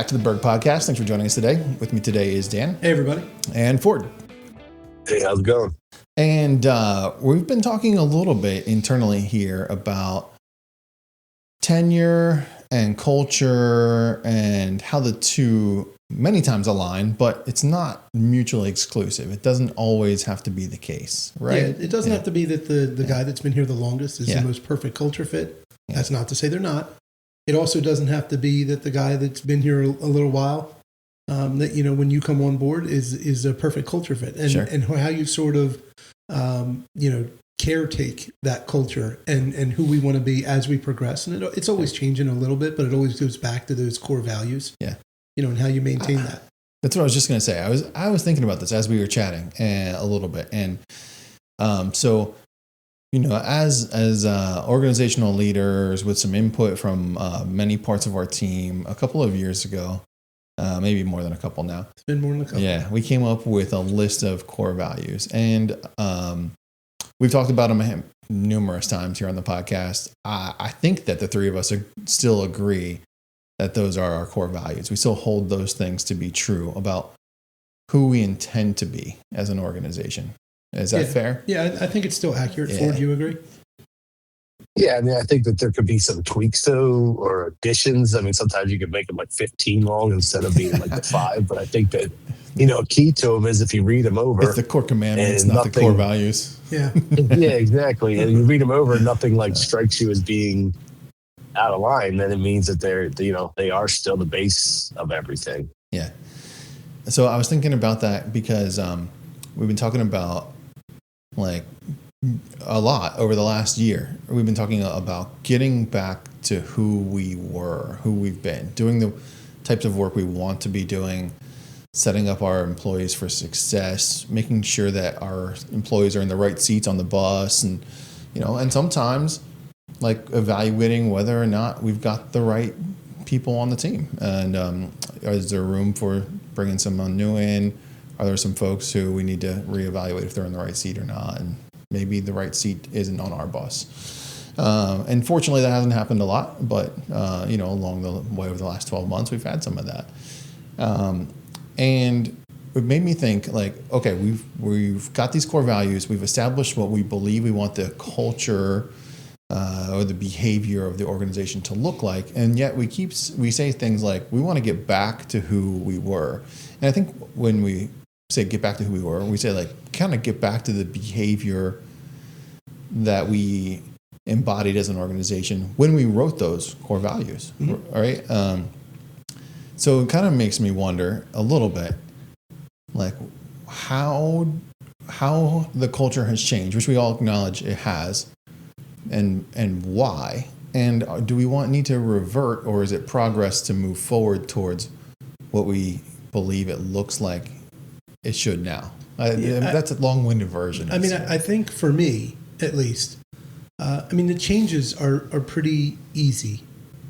back to the Berg podcast. Thanks for joining us today. With me today is Dan. Hey, everybody. And Ford. Hey, how's it going? And we've been talking a little bit internally here about tenure and culture and how the two many times align, but it's not mutually exclusive. It doesn't always have to be the case, right? Yeah, it doesn't have to be that the guy that's been here the longest is the most perfect culture fit. Yeah. That's not to say they're not. It also doesn't have to be that the guy that's been here a little while, that, you know, when you come on board is a perfect culture fit. And, and how you sort of, caretake that culture and who we want to be as we progress. And it's always changing a little bit, but it always goes back to those core values. Yeah. You know, and how you maintain that. That's what I was just going to say. I was thinking about this as we were chatting a little bit. And so, you know, as organizational leaders with some input from many parts of our team a couple of years ago, maybe more than a couple now. It's been more than a couple. Yeah, we came up with a list of core values. And we've talked about them numerous times here on the podcast. I think that the three of us still agree that those are our core values. We still hold those things to be true about who we intend to be as an organization. Is that fair? Yeah, I think it's still accurate. Yeah. Ford, do you agree? Yeah, I mean, I think that there could be some tweaks though, or additions. I mean, sometimes you could make them like 15 long instead of being like the 5. But I think that, you know, key to them is if you read them over. It's the core commandments, not the core values. Yeah. Yeah, exactly. And you read them over and nothing like strikes you as being out of line, then it means that they are still the base of everything. Yeah. So I was thinking about that because we've been talking about like a lot over the last year. We've been talking about getting back to who we were, who we've been, doing the types of work we want to be doing, setting up our employees for success, making sure that our employees are in the right seats on the bus, and and sometimes like evaluating whether or not we've got the right people on the team. And is there room for bringing someone new in? Are there some folks who we need to reevaluate if they're in the right seat or not? And maybe the right seat isn't on our bus. And fortunately, that hasn't happened a lot. But, along the way over the last 12 months, we've had some of that. And it made me think like, okay, we've got these core values. We've established what we believe we want the culture or the behavior of the organization to look like, and yet we say things like we want to get back to who we were. And I think when we say get back to who we were, we say like kind of get back to the behavior that we embodied as an organization when we wrote those core values. Mm-hmm. All right. So it kind of makes me wonder a little bit, like how the culture has changed, which we all acknowledge it has. And why? And do we need to revert, or is it progress to move forward towards what we believe it looks like it should now? That's a long-winded version. I mean, I think for me, at least, the changes are pretty easy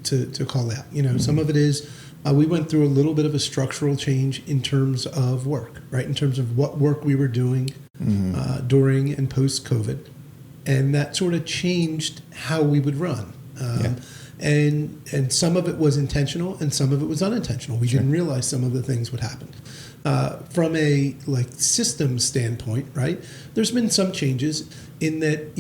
to call out. Mm-hmm. Some of it is we went through a little bit of a structural change in terms of work, right? In terms of what work we were doing during and post-COVID. And that sort of changed how we would run. And some of it was intentional and some of it was unintentional. We didn't realize some of the things would happen. From a system standpoint, right, there's been some changes in that,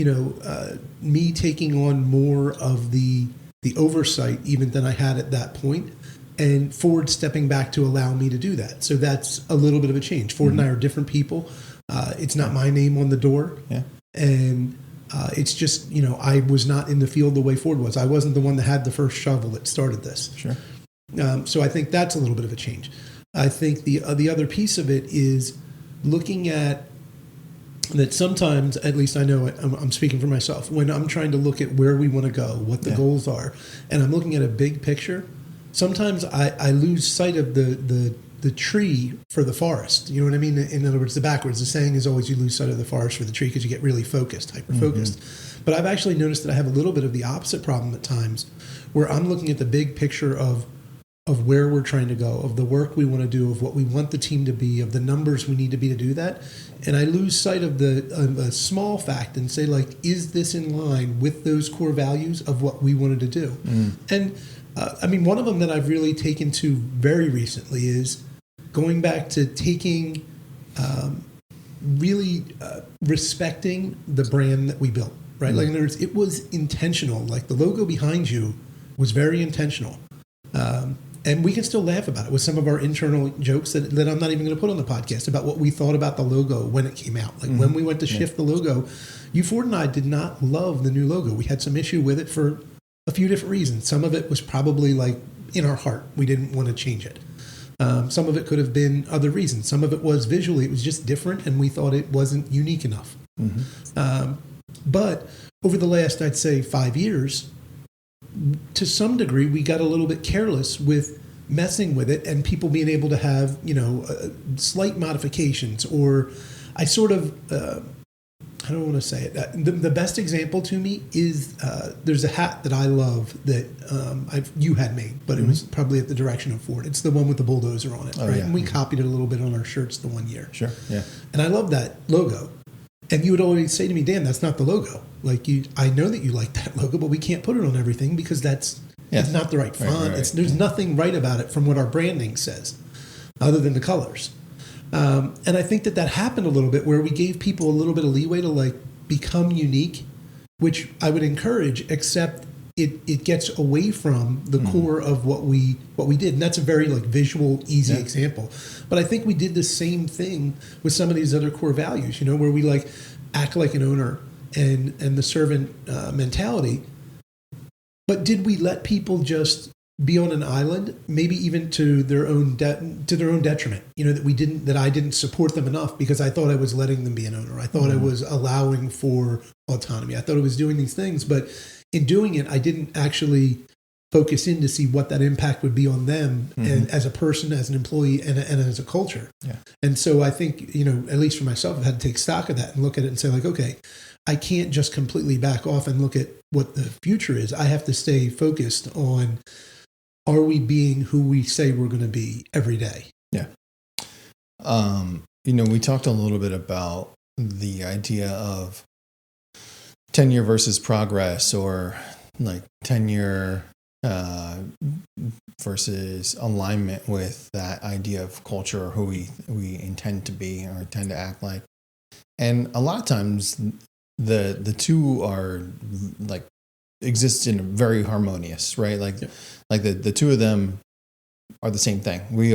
me taking on more of the oversight even than I had at that point, and Ford stepping back to allow me to do that. So that's a little bit of a change. Ford and I are different people. It's not my name on the door. Yeah. And it's just, I was not in the field the way Ford was. I wasn't the one that had the first shovel that started this. Sure. So I think that's a little bit of a change. I think the other piece of it is looking at that sometimes, at least I know I'm speaking for myself, when I'm trying to look at where we want to go, what the goals are, and I'm looking at a big picture, sometimes I lose sight of the tree for the forest. You know what I mean? In other words, the saying is always you lose sight of the forest for the tree because you get really hyper-focused. Mm-hmm. But I've actually noticed that I have a little bit of the opposite problem at times where I'm looking at the big picture of where we're trying to go, of the work we want to do, of what we want the team to be, of the numbers we need to be to do that. And I lose sight of a small fact and say, like, is this in line with those core values of what we wanted to do? Mm. And One of them that I've really taken to very recently is going back to taking, really respecting the brand that we built, right? Mm-hmm. Like, in other words, it was intentional. Like, the logo behind you was very intentional. And we can still laugh about it with some of our internal jokes that I'm not even going to put on the podcast about what we thought about the logo when it came out. Like, when we went to shift the logo, Ford and I did not love the new logo. We had some issue with it for a few different reasons. Some of it was probably like in our heart. We didn't want to change it. Some of it could have been other reasons. Some of it was visually, it was just different, and we thought it wasn't unique enough. But over the last, I'd say, 5 years, to some degree, we got a little bit careless with messing with it and people being able to have, slight modifications. Or I sort of, I don't want to say it. The best example to me is there's a hat that I love that you had made, but it was probably at the direction of Ford. It's the one with the bulldozer on it, right? Yeah. And we copied it a little bit on our shirts the one year. Sure, yeah. And I love that logo. And you would always say to me, Dan, that's not the logo. Like, I know that you like that logo, but we can't put it on everything because it's not the right font. Right. There's nothing right about it from what our branding says, other than the colors. And I think that happened a little bit where we gave people a little bit of leeway to like become unique, which I would encourage, except it gets away from the core of what we did. And that's a very like visual, easy example. But I think we did the same thing with some of these other core values, where we like act like an owner and the servant mentality. But did we let people just be on an island, maybe even to their own detriment? That I didn't support them enough because I thought I was letting them be an owner. I thought I was allowing for autonomy. I thought I was doing these things, but in doing it, I didn't actually focus in to see what that impact would be on them and as a person, as an employee, and as a culture. Yeah. And so I think, at least for myself, I've had to take stock of that and look at it and say like, okay, I can't just completely back off and look at what the future is. I have to stay focused on, are we being who we say we're going to be every day? Yeah. We talked a little bit about the idea of tenure versus progress, or like tenure versus alignment with that idea of culture, or who we intend to be or tend to act like. And a lot of times the two are like exist in a very harmonious, right? Like the two of them are the same thing. We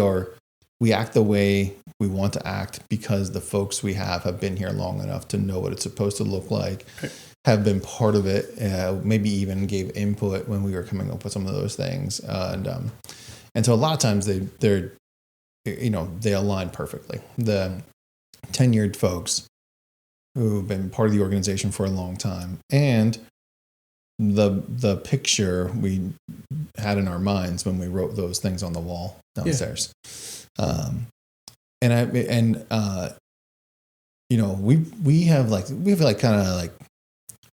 act the way we want to act because the folks we have been here long enough to know what it's supposed to look like, have been part of it, maybe even gave input when we were coming up with some of those things. And so a lot of times they align perfectly. The tenured folks who've been part of the organization for a long time, and the picture we had in our minds when we wrote those things on the wall downstairs. We have kind of like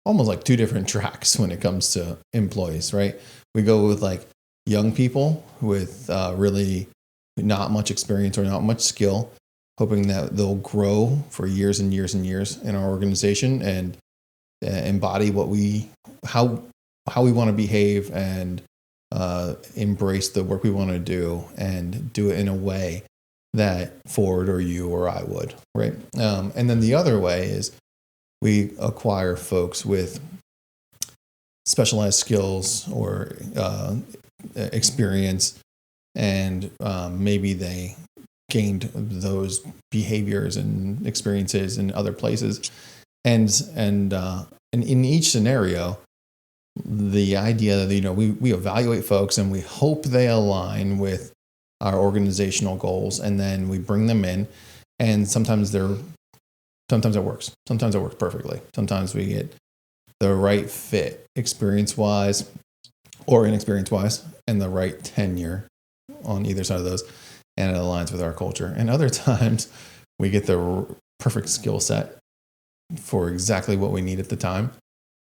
almost like two different tracks when it comes to employees, right? We go with like young people with really not much experience or not much skill, hoping that they'll grow for years and years and years in our organization and embody how we want to behave and embrace the work we want to do, and do it in a way that Ford or you or I would, right? And then the other way is we acquire folks with specialized skills or experience, and maybe they gained those behaviors and experiences in other places, and in each scenario, the idea that we evaluate folks and we hope they align with our organizational goals, and then we bring them in, and sometimes it works. Sometimes it works perfectly. Sometimes we get the right fit experience-wise or inexperience-wise, and the right tenure on either side of those, and it aligns with our culture. And other times we get the perfect skill set for exactly what we need at the time,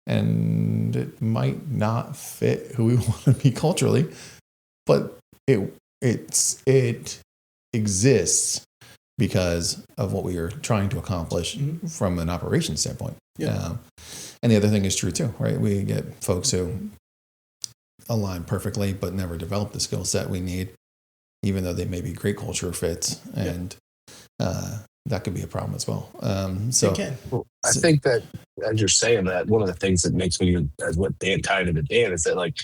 and it might not fit who we want to be culturally, but it exists because of what we are trying to accomplish from an operations standpoint. Yeah. And the other thing is true too, right? We get folks who align perfectly, but never develop the skill set we need, even though they may be great culture fits. And that could be a problem as well. So It can. Well, I think that as you're saying that, one of the things that makes me, as what Dan tied into Dan, is that like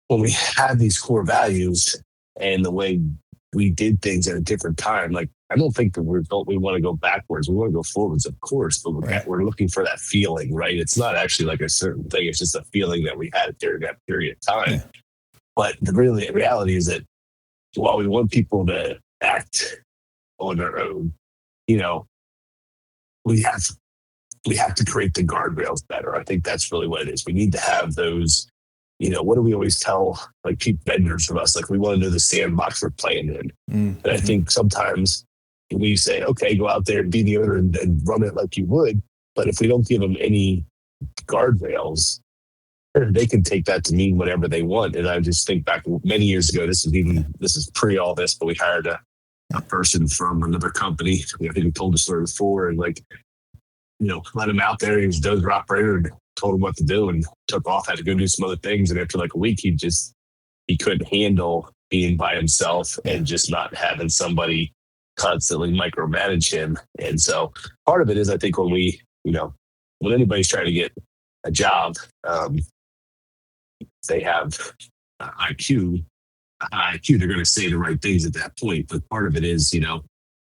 when we have these core values and the way we did things at a different time, like I don't think that we want to go backwards. We want to go forwards, of course, but we're looking for that feeling, right? It's not actually like a certain thing. It's just a feeling that we had during that period of time. Yeah. But the reality is that while we want people to act on their own, you know, we have to create the guardrails better. I think that's really what it is. We need to have those. What do we always tell like vendors from us? Like we want to know the sandbox we're playing in. And I think sometimes we say, okay, go out there and be the owner and run it like you would. But if we don't give them any guardrails, they can take that to mean whatever they want. And I just think back many years ago, this is pre all this, but we hired a person from another company. I think we told the story before, and like, let him out there. He was a dozer operator and told him what to do and took off, had to go do some other things. And after like a week, he couldn't handle being by himself and just not having somebody constantly micromanage him. And so part of it is, I think when anybody's trying to get a job, they have IQ, they're going to say the right things at that point. But part of it is,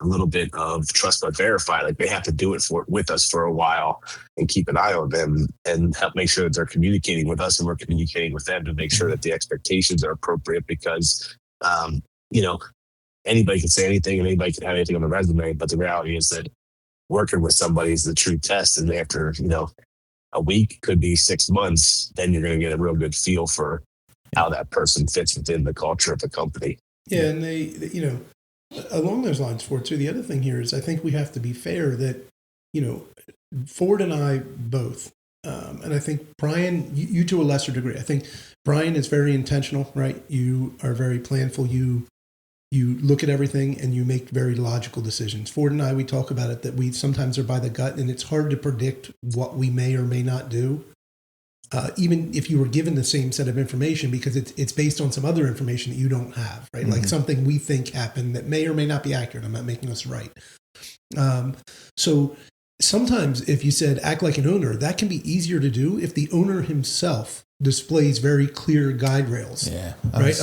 a little bit of trust but verify. Like they have to do it with us for a while and keep an eye on them and help make sure that they're communicating with us and we're communicating with them to make sure that the expectations are appropriate, because, anybody can say anything and anybody can have anything on the resume. But the reality is that working with somebody is the true test. And after, a week, could be 6 months, then you're going to get a real good feel for how that person fits within the culture of the company. Yeah. And they along those lines, Ford, too, the other thing here is I think we have to be fair that, Ford and I both, and I think Brian, you to a lesser degree, I think Brian is very intentional, right? You are very planful. You look at everything and you make very logical decisions. Ford and I, we talk about it that we sometimes are by the gut, and it's hard to predict what we may or may not do. Even if you were given the same set of information, because it's based on some other information that you don't have, right? Mm-hmm. Like something we think happened that may or may not be accurate. I'm not making us right. So sometimes if you said act like an owner, that can be easier to do if the owner himself displays very clear guide rails, right?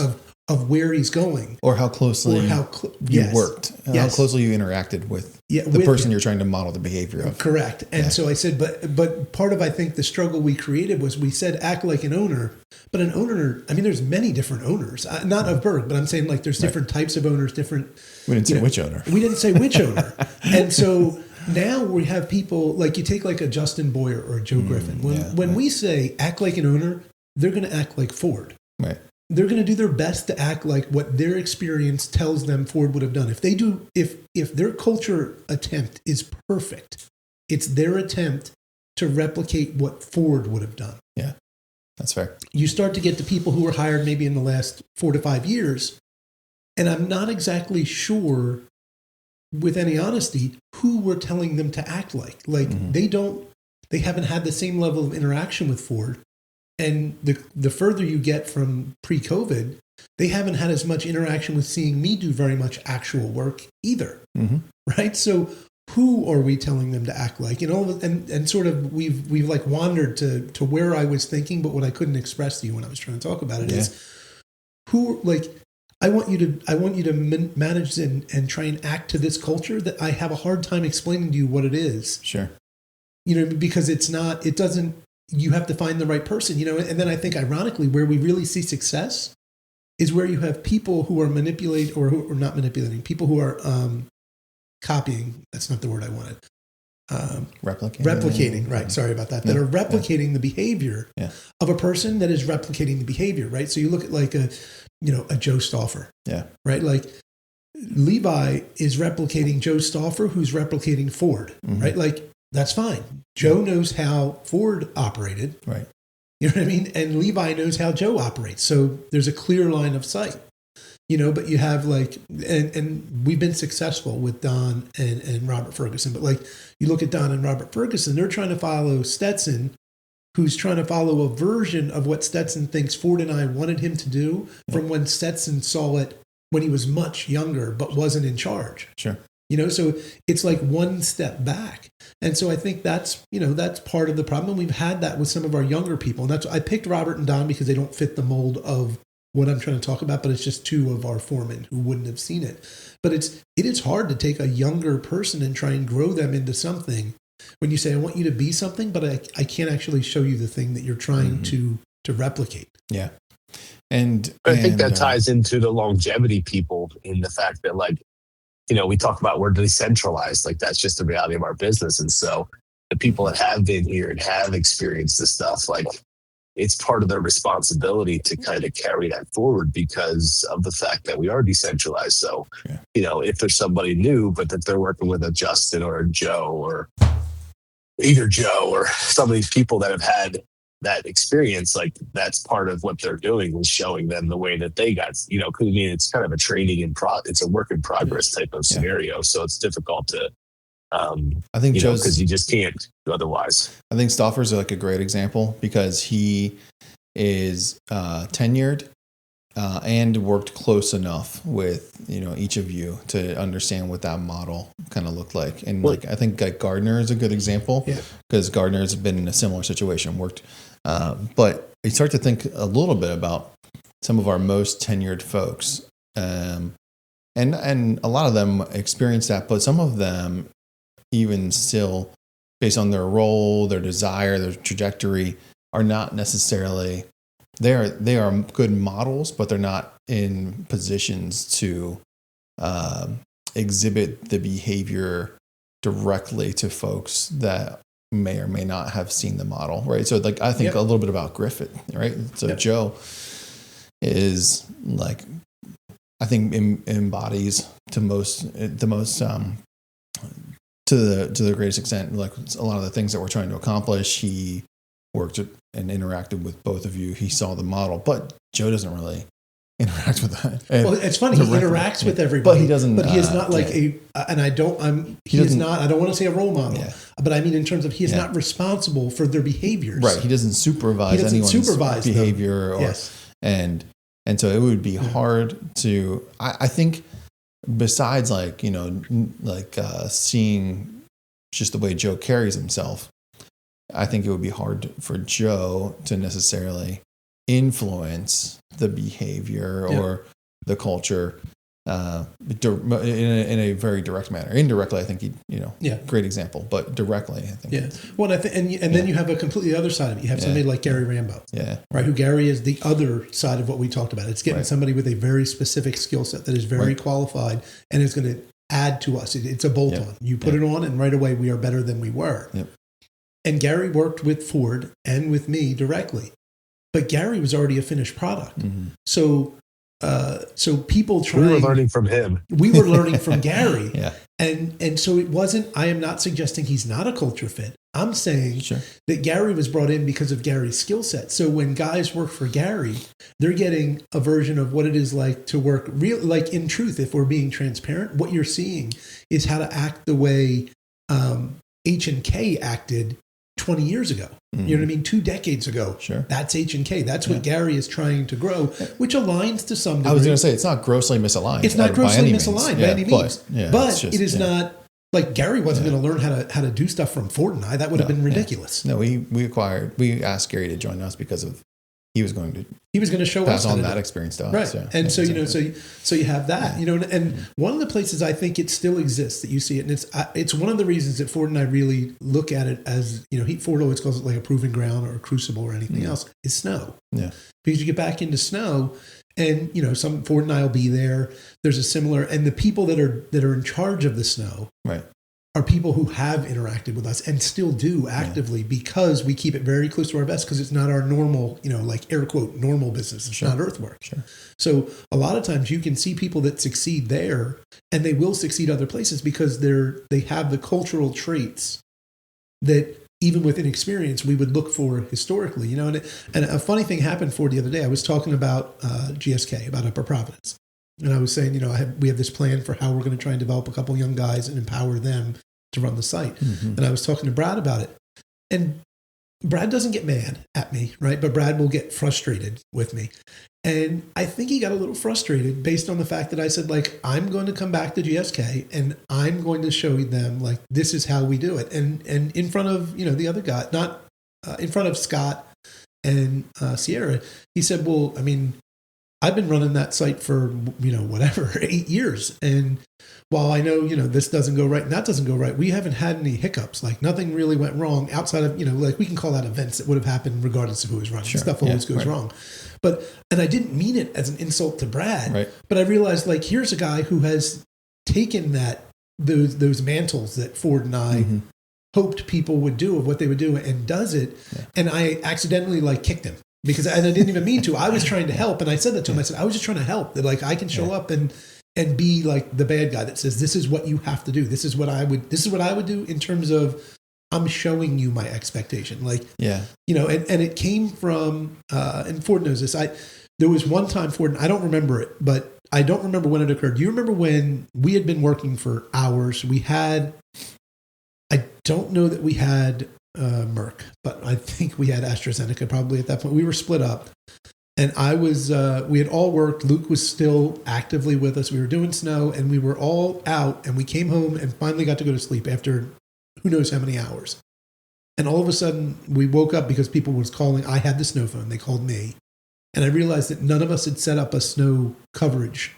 Of where he's going, or how closely you worked, how closely you interacted with the person you're trying to model the behavior of. Correct. And so I said, but part of, I think, the struggle we created was we said act like an owner, but an owner, I mean, there's many different owners, not of Berg, but I'm saying like there's different types of owners, different. We didn't say which owner. We didn't say which owner. And so now we have people like, you take like a Justin Boyer or a Joe Griffin. When we say act like an owner, they're going to act like Ford. Right. They're going to do their best to act like what their experience tells them Ford would have done. If their culture attempt is perfect, it's their attempt to replicate what Ford would have done. Yeah, that's fair. You start to get to people who were hired maybe in the last 4 to 5 years, and I'm not exactly sure, with any honesty, who we're telling them to act like. Like they haven't had the same level of interaction with Ford. And the further you get from pre-COVID, they haven't had as much interaction with seeing me do very much actual work either, right? So who are we telling them to act like? And sort of we've like wandered to where I was thinking, but what I couldn't express to you when I was trying to talk about it is who, like, I want you to manage and try and act to this culture that I have a hard time explaining to you what it is. Sure. Because it doesn't. You have to find the right person, and then I think ironically where we really see success is where you have people who are manipulating or who are not manipulating, people who are copying. That's not the word I wanted. Replicating, right. Sorry about that. That are replicating the behavior of a person that is replicating the behavior, right? So you look at like a Joe Stauffer, right? Like Levi is replicating Joe Stauffer, who's replicating Ford, right? Like, that's fine. Joe knows how Ford operated. Right. You know what I mean? And Levi knows how Joe operates. So there's a clear line of sight. But you have like, and we've been successful with Don and Robert Ferguson. But like, you look at Don and Robert Ferguson, they're trying to follow Stetson who's trying to follow a version of what Stetson thinks Ford and I wanted him to do from when Stetson saw it when he was much younger but wasn't in charge. Sure. So it's like one step back. And so I think that's part of the problem. And we've had that with some of our younger people. And I picked Robert and Don because they don't fit the mold of what I'm trying to talk about, but it's just two of our foremen who wouldn't have seen it. But it is hard to take a younger person and try and grow them into something when you say, I want you to be something, but I can't actually show you the thing that you're trying to replicate. Yeah. And I think that ties into the longevity people in the fact that, like, we talk about we're decentralized, like that's just the reality of our business. And so the people that have been here and have experienced this stuff, like it's part of their responsibility to kind of carry that forward because of the fact that we are decentralized. So, if there's somebody new, but that they're working with a Justin or a Joe or either Joe or some of these people that have had that experience, like that's part of what they're doing is showing them the way that they got, cause it's kind of a training and it's a work in progress type of scenario. So it's difficult to, I think because you just can't otherwise. I think Stauffer's like a great example because he is tenured and worked close enough with each of you to understand what that model kind of looked like. And I think like Gardner is a good example because Gardner's been in a similar situation, worked, but you start to think a little bit about some of our most tenured folks, and a lot of them experience that, but some of them even still, based on their role, their desire, their trajectory, are not necessarily. They are good models, but they're not in positions to exhibit the behavior directly to folks that may or may not have seen the model, right? So, like, I think a little bit about Griffith, right? So Joe is like, I think embodies to the greatest extent, like a lot of the things that we're trying to accomplish. He worked and interacted with both of you. He saw the model, but Joe doesn't really interact with that. Well, it's funny. He interacts with everybody, but he doesn't. But he is not like and I don't want to say a role model, but I mean in terms of he is not responsible for their behaviors. Right. He doesn't supervise anyone's behavior, and so it would be hard to. I think besides seeing just the way Joe carries himself, I think it would be hard for Joe to necessarily influence the behavior or the culture in a very direct manner. Indirectly, I think great example, but directly, I think. Yeah. Well, and then you have a completely other side of it. You have somebody like Gary Rambo, right? Who Gary is the other side of what we talked about. It's getting somebody with a very specific skill set that is very qualified and is going to add to us. It's a bolt on. You put it on, and right away we are better than we were. Yep. And Gary worked with Ford and with me directly, but Gary was already a finished product. Mm-hmm. So people trying. We were learning from him. We were learning from Gary. And so it wasn't, I am not suggesting he's not a culture fit. I'm saying that Gary was brought in because of Gary's skill set. So when guys work for Gary, they're getting a version of what it is like to work like in truth, if we're being transparent, what you're seeing is how to act the way H&K acted 20 years ago. Mm-hmm. You know what I mean? 2 decades ago. Sure. That's H&K. That's what Gary is trying to grow, which aligns to some degree. I was going to say, it's not grossly misaligned. It's not grossly misaligned by any means. But it is not, like Gary wasn't going to learn how to do stuff from Ford and I. That would have been ridiculous. No, we asked Gary to join us because of he was going to show us on that experience to us. Right. And so, so you have that, and one of the places I think it still exists that you see it. And it's one of the reasons that Ford and I really look at it as, Ford always calls it like a proving ground or a crucible or anything else, is snow. Yeah. Because you get back into snow and, some Ford and I will be there. There's a similar, and the people that are in charge of the snow. Right. Are people who have interacted with us and still do actively because we keep it very close to our vest because it's not our normal, like air quote, normal business. It's not earthwork. Sure. So a lot of times you can see people that succeed there and they will succeed other places because they have the cultural traits that even with inexperience we would look for historically, and a funny thing happened the other day. I was talking about GSK, about Upper Providence. And I was saying, we have this plan for how we're going to try and develop a couple young guys and empower them to run the site. Mm-hmm. And I was talking to Brad about it. And Brad doesn't get mad at me, right? But Brad will get frustrated with me. And I think he got a little frustrated based on the fact that I said, like, I'm going to come back to GSK and I'm going to show them, like, this is how we do it. And in front of, the other guy, not in front of Scott and Sierra, he said, well, I mean, I've been running that site for, whatever, 8 years. And while I know, this doesn't go right and that doesn't go right, we haven't had any hiccups. Like nothing really went wrong outside of, like we can call that events that would have happened regardless of who was running. Sure. Stuff always goes wrong. And I didn't mean it as an insult to Brad, right. But I realized, like, here's a guy who has taken those mantles that Ford and I hoped people would do of what they would do and does it. Yeah. And I accidentally kicked him because I didn't even mean to. I was trying to help. And I said that to him. I said, I was just trying to help, that I can show up and be like the bad guy that says, this is what you have to do. This is what I would do in terms of, I'm showing you my expectation. And it came from, and Ford knows this. There was one time, Ford, and I don't remember it, but I don't remember when it occurred. Do you remember when we had been working for hours? I don't know that we had Merck, but I think we had AstraZeneca probably at that point. We were split up. And we had all worked. Luke was still actively with us. We were doing snow and we were all out and we came home and finally got to go to sleep after who knows how many hours. And all of a sudden we woke up because people was calling. I had the snow phone. They called me. And I realized that none of us had set up a snow coverage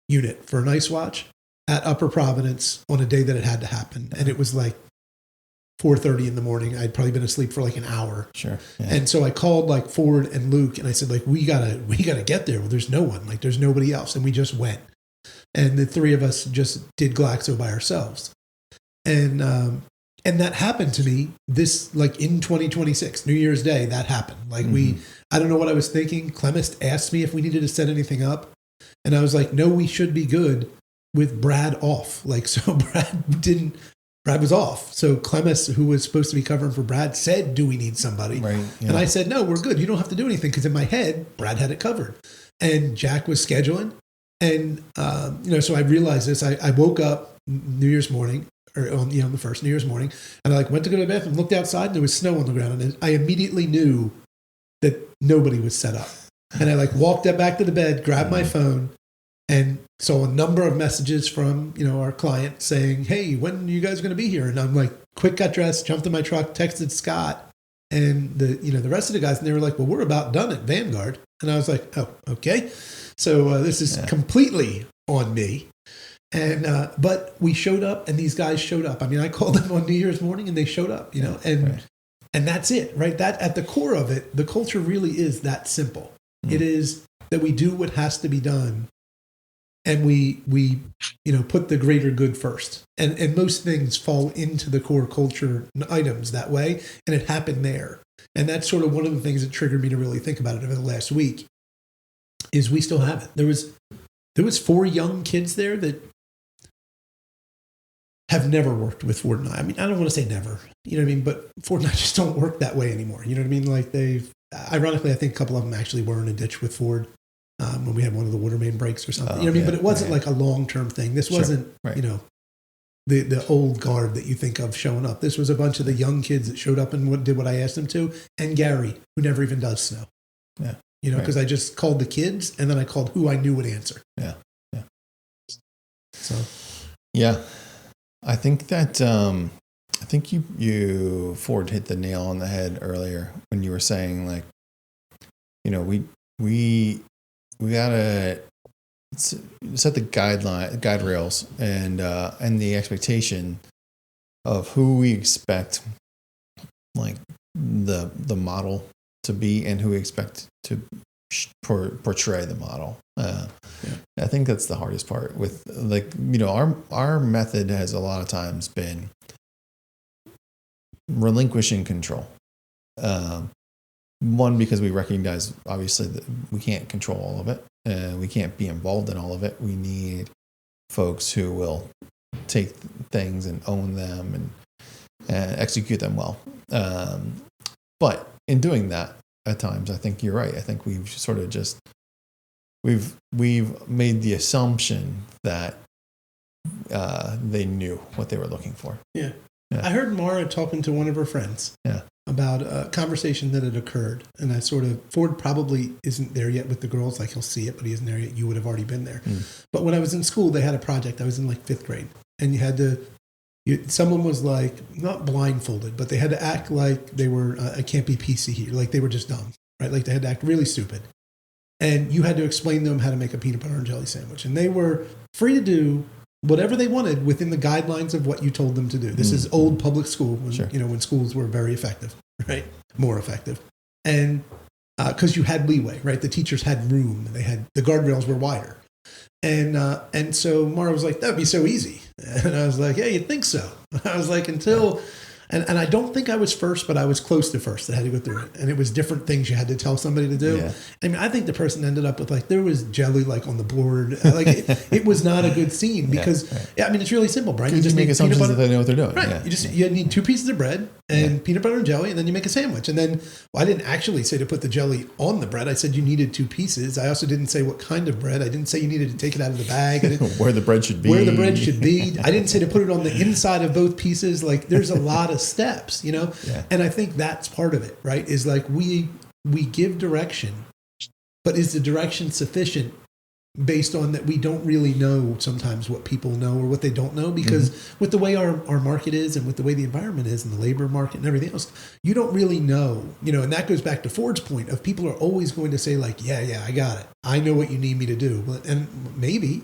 unit for an ice watch at Upper Providence on a day that it had to happen. And it was 4:30 in the morning. I'd probably been asleep for an hour. Sure. Yeah. And so I called Ford and Luke and I said, we gotta get there. Well, there's no one, there's nobody else. And we just went. And the three of us just did Glaxo by ourselves. And that happened to me in 2026, New Year's Day, that happened. I don't know what I was thinking. Clemist asked me if we needed to set anything up. And I was like, no, we should be good with Brad off. So Brad was off. So Clemist, who was supposed to be covering for Brad, said, do we need somebody? Right. Yeah. And I said, no, we're good. You don't have to do anything. Because in my head, Brad had it covered. And Jack was scheduling. And, so I realized this. I woke up New Year's morning, or on the first New Year's morning, and I went to go to the bathroom, looked outside, and there was snow on the ground. And I immediately knew that nobody was set up. And I walked back to the bed, grabbed my phone, and saw a number of messages from, our client saying, hey, when are you guys going to be here? And I'm quick got dressed, jumped in my truck, texted Scott and the rest of the guys. And they were like, well, we're about done at Vanguard. And I was like, oh, okay. So this is completely on me. And, but we showed up and these guys showed up. I mean, I called them on New Year's morning and they showed up, and that's it, right? That at the core of it, the culture really is that simple. It is that we do what has to be done. And we put the greater good first. And most things fall into the core culture items that way. And it happened there. And that's sort of one of the things that triggered me to really think about it over the last week is we still have it. There was 4 young kids there that have never worked with Ford and I. I mean, I don't want to say never, but Ford and I just don't work that way anymore. You know what I mean? Ironically, I think a couple of them actually were in a ditch with Ford. When we had one of the water main breaks or something, you know what I mean? But it wasn't a long-term thing. This wasn't, the old guard that you think of showing up. This was a bunch of the young kids that showed up and did what I asked them to. And Gary, who never even does snow. Yeah. Because I just called the kids and then I called who I knew would answer. Yeah. Yeah. So. Yeah. I think that, you Ford hit the nail on the head earlier when you were saying we gotta set the guide rails and the expectation of who we expect the model to be and who we expect to portray the model. I think that's the hardest part with our method has a lot of times been relinquishing control. One, because we recognize, obviously, that we can't control all of it. We can't be involved in all of it. We need folks who will take things and own them and execute them well. But in doing that, at times, I think you're right. I think we've sort of just we've made the assumption that they knew what they were looking for. Yeah. I heard Mara talking to one of her friends about a conversation that had occurred. And I sort of, Ford probably isn't there yet with the girls. Like he'll see it, but he isn't there yet. You would have already been there. But when I was in school, they had a project. I was in like 5th grade. And you had to, someone was like, not blindfolded, but they had to act like they were, I can't be PC here. Like they were just dumb, right? Like they had to act really stupid. And you had to explain to them how to make a peanut butter and jelly sandwich. And they were free to do whatever they wanted within the guidelines of what you told them to do. This is old public school when, when schools were very effective, right? More effective. And because you had leeway, right? The teachers had room. They had, the guardrails were wider. And so Mara was like, that'd be so easy. And I was like, yeah, you'd think so. I was like, until, and I don't think I was first, but I was close to first. I had to go through it. And it was different things you had to tell somebody to do. Yeah. I mean, I think the person ended up with like, there was jelly like on the board. Like it was not a good scene because, I mean, it's really simple, Brian. You just make assumptions that they know what they're doing. Right. Yeah. You need 2 pieces of bread and peanut butter and jelly, and then you make a sandwich. And then, well, I didn't actually say to put the jelly on the bread. I said you needed 2 pieces. I also didn't say what kind of bread. I didn't say you needed to take it out of the bag. Where the bread should be. I didn't say to put it on the inside of both pieces. Like there's a lot of steps, you know? Yeah. And I think that's part of it, right? Is like we give direction, but is the direction sufficient based on that we don't really know sometimes what people know or what they don't know? Because with the way our market is and with the way the environment is and the labor market and everything else, you don't really know, you know, and that goes back to Ford's point of people are always going to say like, yeah, I got it. I know what you need me to do. And maybe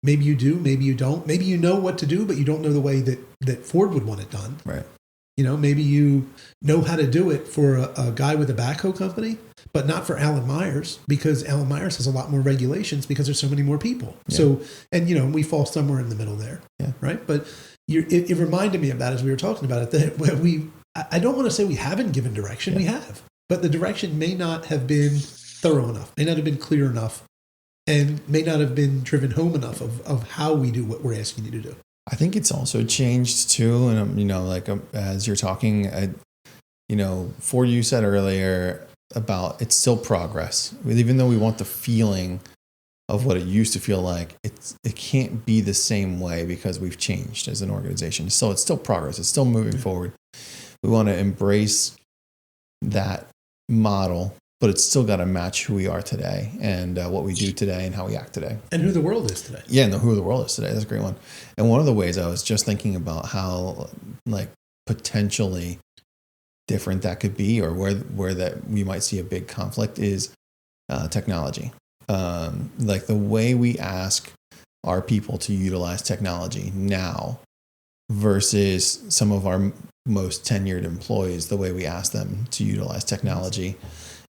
you do, maybe you don't. Maybe you know what to do, but you don't know the way that Ford would want it done. Right. You know, maybe you know how to do it for a guy with a backhoe company, but not for Alan Myers because Alan Myers has a lot more regulations because there's so many more people. Yeah. So, and you know, we fall somewhere in the middle there, right? But it reminded me of that as we were talking about it, that I don't want to say we haven't given direction, we have, but the direction may not have been thorough enough, may not have been clear enough, and may not have been driven home enough of how we do what we're asking you to do. I think it's also changed too. And, you know, like as you're talking, you know, Ford, you said earlier about it's still progress. Even though we want the feeling of what it used to feel like, it can't be the same way because we've changed as an organization. So it's still progress. It's still moving forward. We want to embrace that model, but it's still got to match who we are today and what we do today and how we act today. And who the world is today. Yeah, and who the world is today. That's a great one. And one of the ways I was just thinking about how like potentially different that could be or where that we might see a big conflict is technology. Like the way we ask our people to utilize technology now versus some of our most tenured employees, the way we ask them to utilize technology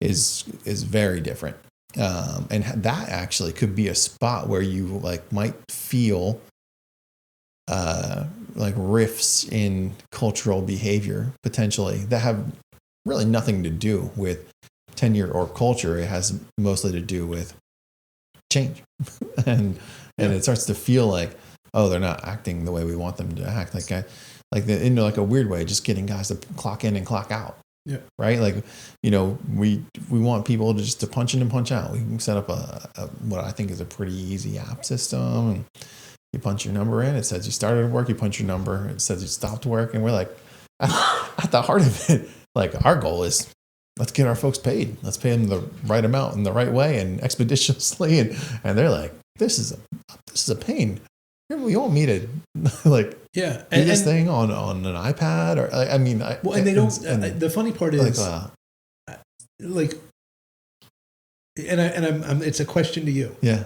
is very different. And that actually could be a spot where you like might feel like rifts in cultural behavior potentially that have really nothing to do with tenure or culture. It has mostly to do with change. and it starts to feel like, oh, they're not acting the way we want them to act. In like a weird way, just getting guys to clock in and clock out. Yeah. Right. Like, you know, we want people to just to punch in and punch out. We can set up a what I think is a pretty easy app system. And you punch your number in. It says you started work. You punch your number. It says you stopped work. And we're like, at the heart of it, like our goal is let's get our folks paid. Let's pay them the right amount in the right way and expeditiously. And they're like, this is a pain. You want me to like do this thing on an iPad or I mean, and they don't. The funny part is like I'm it's a question to you. Yeah.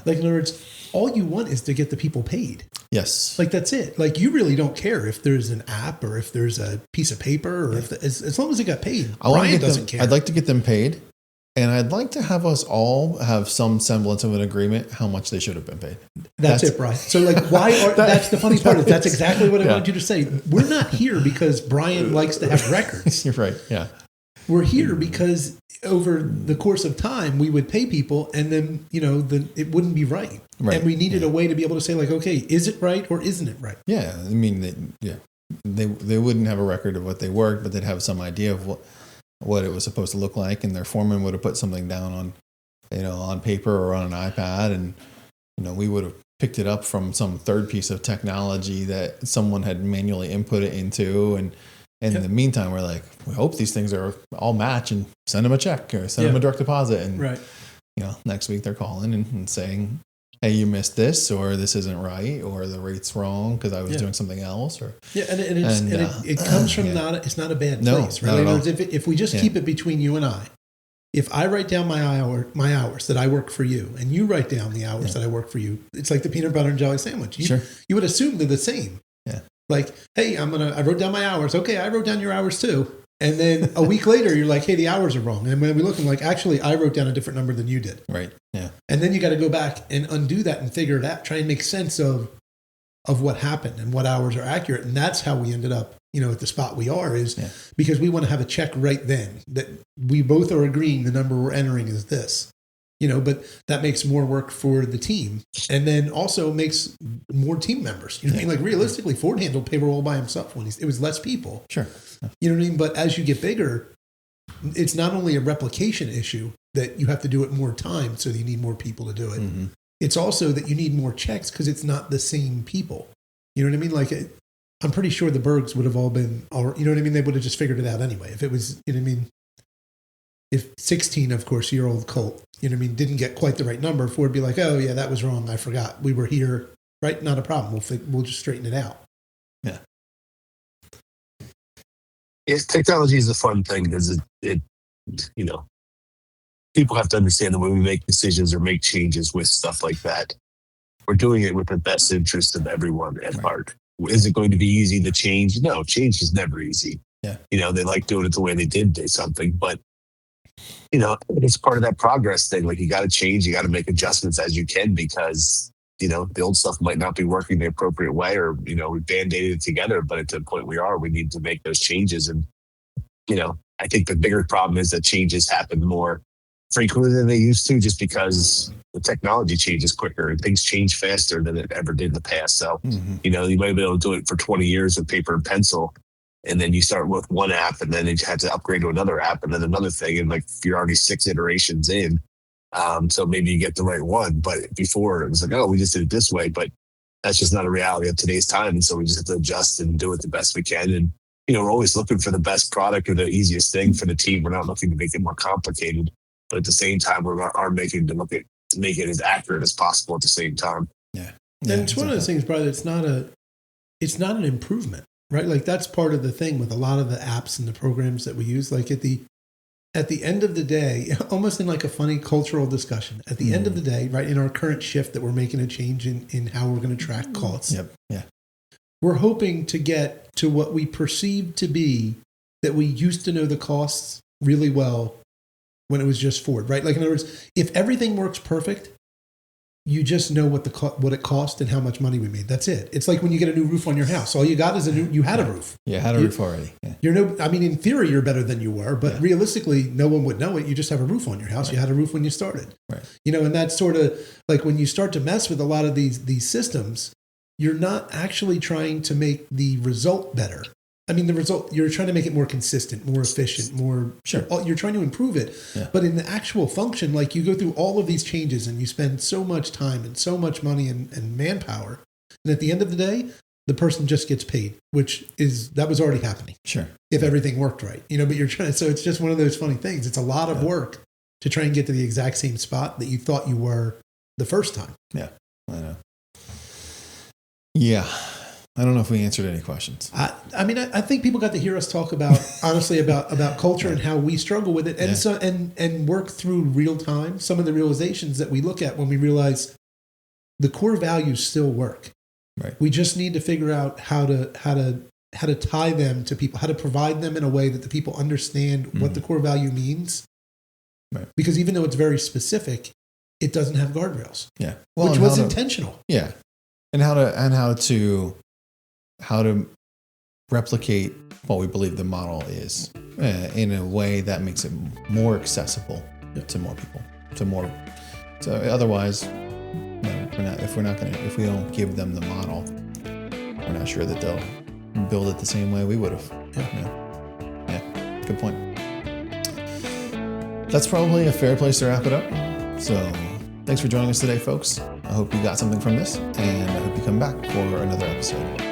Like in other words, all you want is to get the people paid. Yes. Like that's it. Like you really don't care if there's an app or if there's a piece of paper or if as long as it got paid. Brian doesn't care. I'd like to get them paid. And I'd like to have us all have some semblance of an agreement how much they should have been paid. That's it, Brian. So like, that's the funny part. That's exactly what I wanted you to say. We're not here because Brian likes to have records. You're right. Yeah. We're here because over the course of time, we would pay people and then, you know, it wouldn't be right. And we needed a way to be able to say like, okay, is it right or isn't it right? Yeah. I mean, they wouldn't have a record of what they worked, but they'd have some idea of what it was supposed to look like, and their foreman would have put something down on paper or on an iPad, and we would have picked it up from some third piece of technology that someone had manually input it into. And in the meantime, we're like, we hope these things are all match and send them a check or send them a direct deposit. And, next week they're calling and saying, hey, you missed this, or this isn't right, or the rate's wrong because I was doing something else. Or it comes from it's not a bad place, right? If we just keep it between you and I, if I write down my hours that I work for you, and you write down the hours that I work for you, it's like the peanut butter and jelly sandwich. You would assume they're the same. Yeah. Like, hey, I wrote down my hours. Okay, I wrote down your hours too. And then a week later, you're like, hey, the hours are wrong. And when we look, I'm like, actually, I wrote down a different number than you did. Right. Yeah. And then you got to go back and undo that and figure it out, try and make sense of what happened and what hours are accurate. And that's how we ended up, at the spot we are, is because we want to have a check right then that we both are agreeing the number we're entering is this. But that makes more work for the team, and then also makes more team members. What I mean? Like realistically, Ford handled payroll all by himself when it was less people. Sure. You know what I mean? But as you get bigger, it's not only a replication issue that you have to do it more time, so that you need more people to do it. Mm-hmm. It's also that you need more checks because it's not the same people. You know what I mean? Like I'm pretty sure the Bergs would have all been, or you know what I mean? They would have just figured it out anyway. If it was, you know what I mean? If 16, of course, year old Colt, didn't get quite the right number, Ford would be like, oh yeah, that was wrong. I forgot. We were here, right? Not a problem. We'll just straighten it out. Yeah. Yes, technology is a fun thing because it people have to understand that when we make decisions or make changes with stuff like that, we're doing it with the best interest of everyone at heart. Is it going to be easy to change? No, change is never easy. Yeah. They like doing it the way they did something, but it's part of that progress thing. Like you got to change, you got to make adjustments as you can because, the old stuff might not be working the appropriate way or, we band-aided it together, but at the point we need to make those changes. And, I think the bigger problem is that changes happen more frequently than they used to just because the technology changes quicker and things change faster than it ever did in the past. So, you might be able to do it for 20 years with paper and pencil. And then you start with one app and then you had to upgrade to another app and then another thing. And like you're already 6 iterations in. So maybe you get the right one. But before it was like, oh, we just did it this way. But that's just not a reality of today's time. And so we just have to adjust and do it the best we can. And, we're always looking for the best product or the easiest thing for the team. We're not looking to make it more complicated. But at the same time, we are making to make it as accurate as possible at the same time. Yeah. And it's one of those things, brother, it's not an improvement. Right? Like that's part of the thing with a lot of the apps and the programs that we use. Like at the end of the day, almost in like a funny cultural discussion, at the end of the day, right, in our current shift that we're making a change in how we're going to track costs. Yep. Yeah. We're hoping to get to what we perceive to be that we used to know the costs really well when it was just Ford, right? Like in other words, if everything works perfect, you just know what it cost and how much money we made. That's it. It's like when you get a new roof on your house. All you got is you had a roof. Yeah, had a roof already. Yeah. In theory, you're better than you were, but realistically, no one would know it. You just have a roof on your house. Right. You had a roof when you started. Right. And that's sort of like when you start to mess with a lot of these systems, you're not actually trying to make the result better. The result, you're trying to make it more consistent, more efficient, more... Sure. You're trying to improve it. Yeah. But in the actual function, like you go through all of these changes and you spend so much time and so much money and manpower. And at the end of the day, the person just gets paid, that was already happening. Sure. If everything worked right. But you're trying... So it's just one of those funny things. It's a lot of work to try and get to the exact same spot that you thought you were the first time. Yeah, I know. Yeah. I don't know if we answered any questions. I think people got to hear us talk about, honestly, about culture and how we struggle with it and work through real time some of the realizations that we look at when we realize the core values still work. Right. We just need to figure out how to tie them to people, how to provide them in a way that the people understand what the core value means. Right. Because even though it's very specific, it doesn't have guardrails. Yeah. Which was intentional. Yeah. And how to replicate what we believe the model is in a way that makes it more accessible to more people, So otherwise, if we don't give them the model, we're not sure that they'll build it the same way we would have. Yeah. Good point. That's probably a fair place to wrap it up. So thanks for joining us today, folks. I hope you got something from this, and I hope you come back for another episode.